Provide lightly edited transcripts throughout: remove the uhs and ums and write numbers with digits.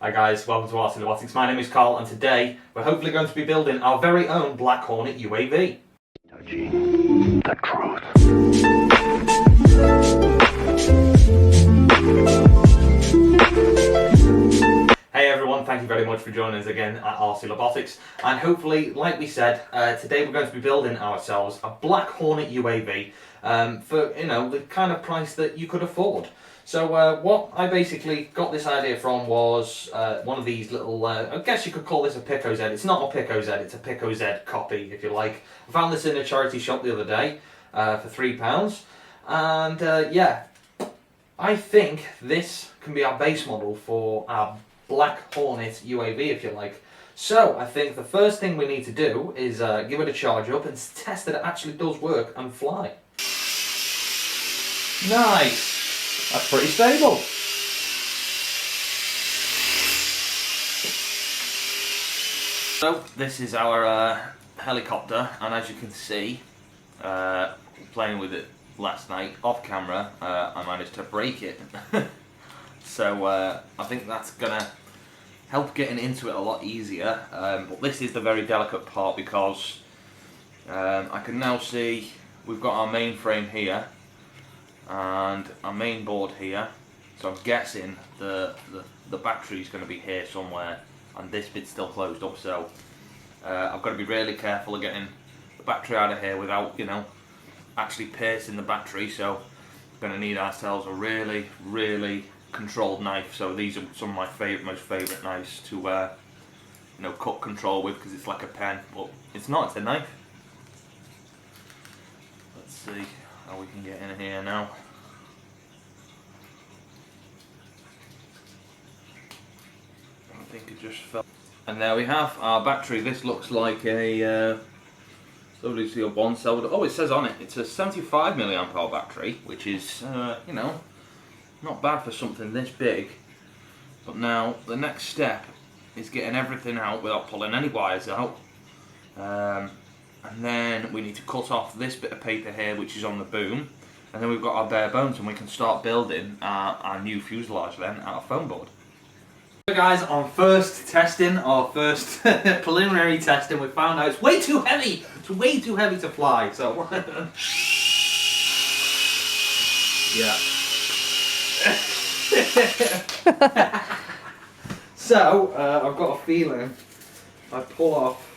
Hi guys, welcome to RC Robotics. My name is Carl and today we're hopefully going to be building our very own Black Hornet UAV. Touching the truth. Hey everyone, thank you very much for joining us again at RC Robotics, and hopefully, like we said, today we're going to be building ourselves a Black Hornet UAV for, the kind of price that you could afford. So what I basically got this idea from was one of these little, I guess you could call this a Pico Z. It's not a Pico Z, it's a Pico Z copy, if you like. I found this in a charity shop the other day for £3, and yeah, I think this can be our base model for our Black Hornet UAV, if you like. So I think the first thing we need to do is give it a charge up and test that it actually does work and fly. Nice! That's pretty stable. So this is our helicopter, and as you can see, playing with it last night off camera, I managed to break it. So I think that's gonna help getting into it a lot easier, but this is the very delicate part because I can now see we've got our main frame here and our main board here, so I'm guessing the battery is going to be here somewhere and this bit's still closed up, so I've got to be really careful of getting the battery out of here without actually piercing the battery. So we're going to need ourselves a really controlled knife. So these are some of my most favourite knives to cut control with, because it's like a pen, but it's not, it's a knife. Let's see how we can get in here now. I think it just fell. And there we have our battery. This looks like a obviously a one cell. Oh, it says on it it's a 75 milliamp hour battery, which is not bad for something this big. But now the next step is getting everything out without pulling any wires out. And then we need to cut off this bit of paper here, which is on the boom, and then we've got our bare bones, and we can start building our new fuselage then out of foam board. So guys, on first testing, our first preliminary testing, we found out it's way too heavy. It's way too heavy to fly. So yeah. So I've got a feeling if I pull off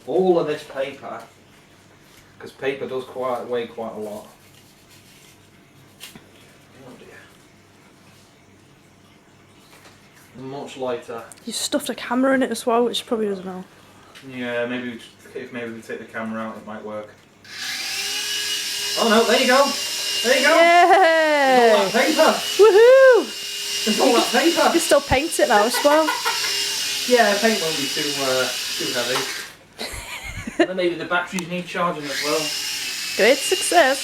all of this paper, because paper does weigh quite a lot. Oh dear. Much lighter. You stuffed a camera in it as well, which probably doesn't know. Yeah, maybe if we take the camera out, it might work. Oh no! There you go. There you go. Yeah. It's all that paper. Woohoo! It's all that paper. You can still paint it now as well. Yeah, paint won't be too heavy. And then maybe the batteries need charging as well. Great success.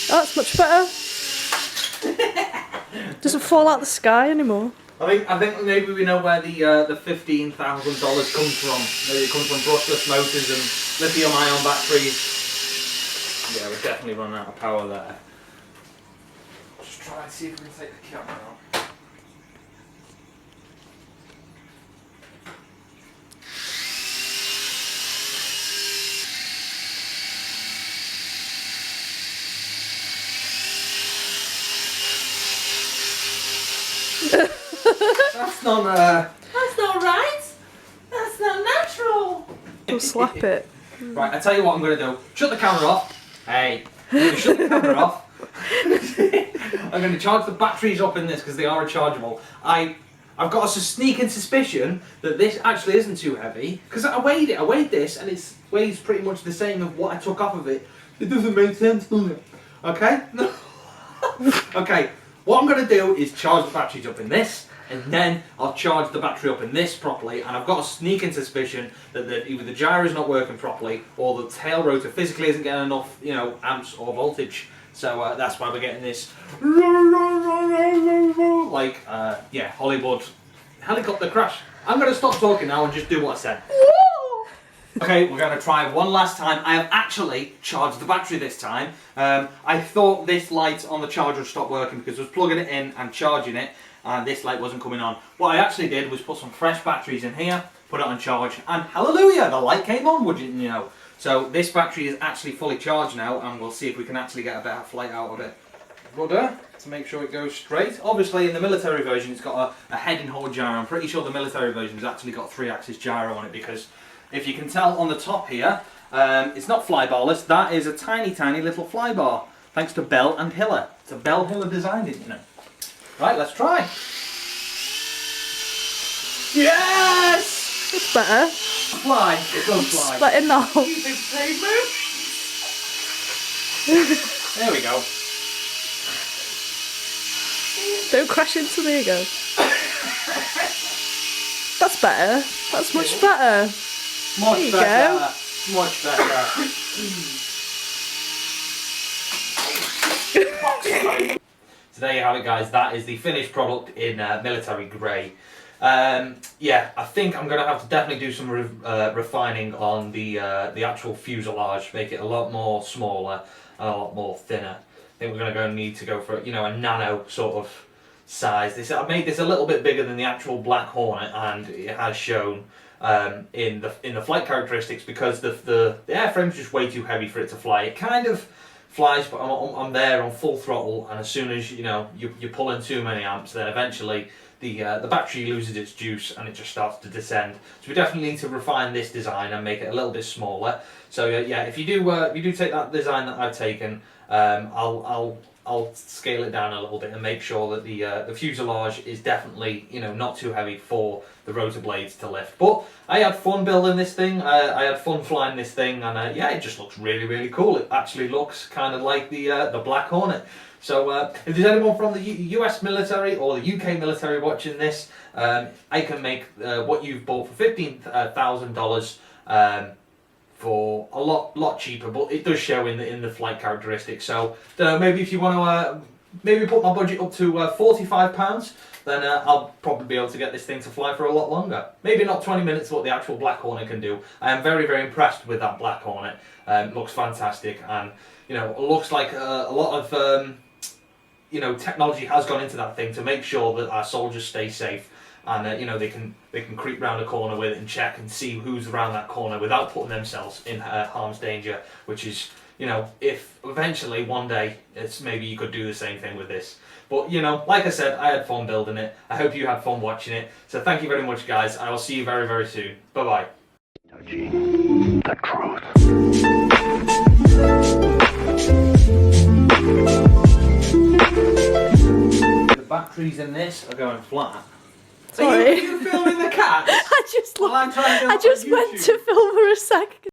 Oh, that's much better. Doesn't fall out the sky anymore. I think maybe we know where the $15,000 comes from. Maybe it comes from brushless motors and lithium-ion batteries. Yeah, we're definitely running out of power there. Just try and see if we can take the camera out. That's not right. That's not natural. We'll slap it. Right, I tell you what I'm going to do. Shut the camera off. Hey, I'm going to shut the camera off. I'm going to charge the batteries up in this because they are rechargeable. I've got a sneaking suspicion that this actually isn't too heavy, because I weighed it. I weighed this and it weighs pretty much the same of what I took off of it. It doesn't make sense, does it? Okay? Okay. What I'm going to do is charge the batteries up in this, and then I'll charge the battery up in this properly, and I've got a sneaking suspicion that either the gyro is not working properly or the tail rotor physically isn't getting enough, amps or voltage. So that's why we're getting this like Hollywood helicopter crash. I'm going to stop talking now and just do what I said. Okay, we're going to try one last time. I have actually charged the battery this time. I thought this light on the charger would stop working because I was plugging it in and charging it, and this light wasn't coming on. What I actually did was put some fresh batteries in here, put it on charge, and hallelujah, the light came on, would you know. So this battery is actually fully charged now, and we'll see if we can actually get a better flight out of it. Rudder to make sure it goes straight. Obviously in the military version it's got a head and hold gyro. I'm pretty sure the military version has actually got 3-axis gyro on it, because if you can tell on the top here, it's not flybarless. That is a tiny little flybar, thanks to Bell and Hiller. It's a Bell Hiller designed it, you know. Right, let's try. Yes! It's better. Fly. It does fly. Better now. Keep it safe, man. There we go. Don't crash into me again. That's better. That's much better. Much There you better. go. Much better. So there you have it, guys. That is the finished product in military grey. Yeah, I think I'm going to have to definitely do some refining on the actual fuselage, make it a lot more smaller and a lot more thinner. I think we're going to need to go for, you know, a nano sort of size. I've made this a little bit bigger than the actual Black Hornet, and it has shown in the flight characteristics, because the airframe's just way too heavy for it to fly. It kind of flies, but I'm there on full throttle, and as soon as you pull in too many amps, then eventually the battery loses its juice and it just starts to descend. So we definitely need to refine this design and make it a little bit smaller. So yeah, if you do take that design that I've taken, I'll scale it down a little bit and make sure that the fuselage is definitely, you know, not too heavy for the rotor blades to lift. But I had fun building this thing. I had fun flying this thing, and yeah, it just looks really cool. It actually looks kind of like the Black Hornet. So if there's anyone from the US military or the UK military watching this, I can make what you've bought for $15,000 for a lot cheaper, but it does show in the flight characteristics. So maybe if you want to maybe put my budget up to £45, then I'll probably be able to get this thing to fly for a lot longer. Maybe not 20 minutes, what the actual Black Hornet can do. I am very impressed with that Black Hornet. It looks fantastic, and you know, it looks like a lot of you know, technology has gone into that thing to make sure that our soldiers stay safe, and you know, they can creep round a corner with it and check and see who's around that corner without putting themselves in harm's danger. Which is, you know, if eventually one day it's maybe you could do the same thing with this. But you know, like I said, I had fun building it. I hope you had fun watching it. So thank you very much, guys. I will see you very soon. Bye bye. Touching the truth. The batteries in this are going flat. Sorry. Are you filming the cat? I just Well, I'm trying to do I it just on went YouTube. to film for a sec.